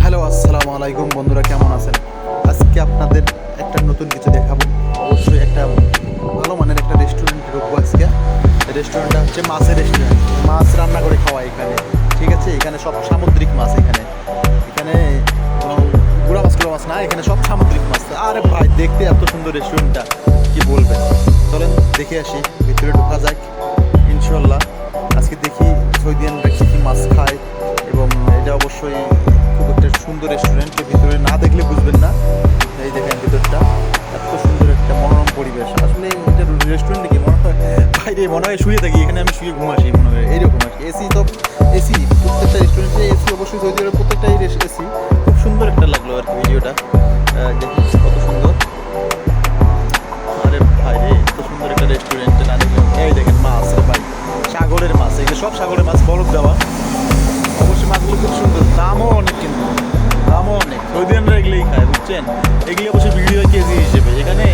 Hello, আসসালামু আলাইকুম বন্ধুরা, কেমন আছেন? আজকে আপনাদের একটা নতুন কিছু দেখাবো। অবশ্যই একটা ভালো মানের একটা রেস্টুরেন্টে ঢুকবো আজকে। রেস্টুরেন্টটা হচ্ছে মাছের রেস্টুরেন্ট, মাছ রান্না করে খাওয়া এখানে। ঠিক আছে, এখানে সব সামুদ্রিক মাছ। এখানে এখানে কোনো গুঁড়া মাছ না, এখানে সব সামুদ্রিক মাছ। আরে ভাই, দেখতে এত সুন্দর রেস্টুরেন্টটা, কি বলবেন। চলেন দেখে আসি, ভিতরে ঢোকা যাক ইনশাল্লাহ। আজকে দেখি সৌদিয়ানরা কী কী মাছ খায়, এবং এটা অবশ্যই খুব একটা সুন্দর রেস্টুরেন্ট। ভিতরে না দেখলে বুঝবেন না। এই দেখেন ভিতরটা, এত সুন্দর একটা মনোরম পরিবেশ। আসলে এটা রেস্টুরেন্টে কি মনে হয় বাইরে মনে হয় শুয়ে থাকি, এখানে আমি শুয়ে ঘুম আসি মনে হয় এইরকম আর কি। এসি তো এসি, প্রত্যেকটা রেস্টুরেন্টে এসি, অবশ্যই সৌদি আরবের প্রত্যেকটাই এসি। খুব সুন্দর একটা লাগলো আর কি ভিডিওটা। দেখুন কত সুন্দর। আরে ভাই রে, এত সুন্দর একটা রেস্টুরেন্টে না দেখলে। এই দেখেন মাছ, ভাই সাগরের মাছ, এগুলো সব সাগরের মাছ, বরফ দেওয়া। অবশ্যই মাছগুলো খুব সুন্দর, দামও অনেক, কিন্তু দামও অনেক। সৌদিয়ানরা এগুলোই খায়, বুঝছেন। এগুলি অবশ্যই বিক্রি হয় কেজি হিসেবে, এখানে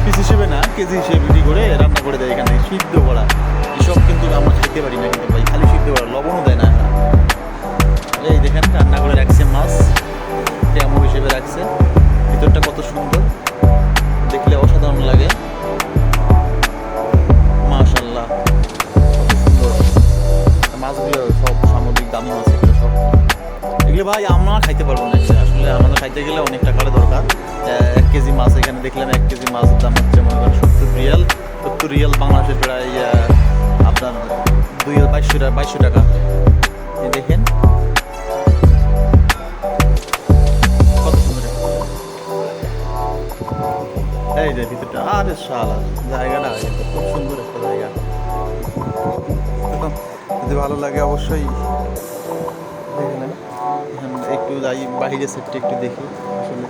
পিস হিসেবে না, কেজি হিসেবে বিক্রি করে রান্না করে দেয় এখানে, সিদ্ধ করা। এসব কিন্তু আমরা খেতে পারি না, কিন্তু ভাই খালি সিদ্ধ করা, লবণও দেয় না। এই দেখেন রান্না করে রাখছে মাছ, ট্যামো হিসেবে রাখছে। ভিতরটা কত সুন্দর, দেখলে অসাধারণ লাগে। মাশাআল্লাহ, কত সুন্দর মাছগুলো, সব সামুদ্রিক দামি মাছ এগুলো সব। এগুলো ভাই আমরা খাইতে পারবো না, আসলে আমাদের খাইতে গেলে অনেক টাকার দরকার। 1 কেজি মাছ এখানে দেখলাম, 1 কেজি মাছের দাম হচ্ছে মনে করেন 70 রিয়াল, বাংলাদেশের প্রায় আপনার 2200 টাকা। দেখেন কত সুন্দর। এই যে ভিতরটা, আরে শালা, জায়গাটা খুব সুন্দর একটা জায়গা। যদি ভালো লাগে অবশ্যই দেখলেন। একটু যাই বাইরের সেটটা একটু দেখি। আসলে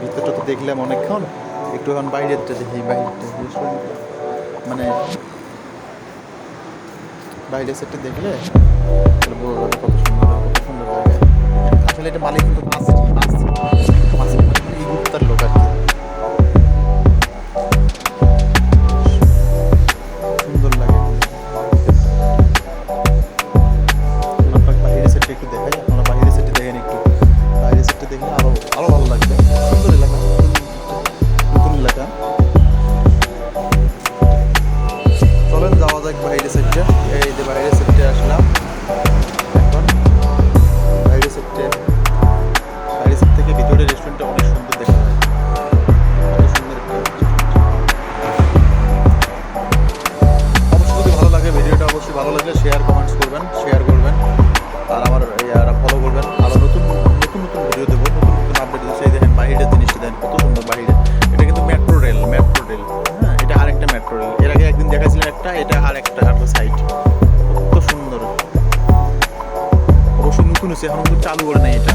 ভিতরটা তো দেখলাম অনেকক্ষণ, একটু এখন বাইরেরটা দেখি। বাইরেরটা মানে বাইরের সেটটা দেখলে বোঝা যাবে কত সুন্দর জায়গা। আসলে এটা মালিক কিন্তু মাছের এই গুপ্তার লোক আর কি। সুন্দর লাগে। আপনাকে বাইরের সেটটা একটু দেখাই, আপনারা বাইরের সেটটা দেখেন একটু। বাইরের সেটটা দেখলে আরো ভালো লাগবে। সুন্দর এলাকা, নতুন এলাকা। চলেন যাওয়া যাক বাইরের সেটটা। এই যে বাইরের সেটটা আসলাম এখন। বাইরের সেট থেকে ভিতরে রেস্টুরেন্টটা অনেক সুন্দর দেখা যায়। কত সুন্দর একটা রেস্টুরেন্ট। অবশ্যই যদি ভালো লাগে ভিডিওটা, অবশ্যই ভালো লাগলে শেয়ার করবেন, আর আমার ফলো করবেন। আরও নতুন ভিডিও দেবো, নতুন আপডেট দিচ্ছি। এই দেখেন বাইরের জিনিসটা দেখেন কত সুন্দর। বাইরে এটা কিন্তু মেট্রো রেল। হ্যাঁ, এটা আরেকটা মেট্রো রেল। এর আগে একদিন দেখাছিলাম একটা, এটা আরেকটা সাইড। কত সুন্দর, অবশ্যই নতুন হচ্ছে, এখন কিন্তু চালু করে নেই এটা।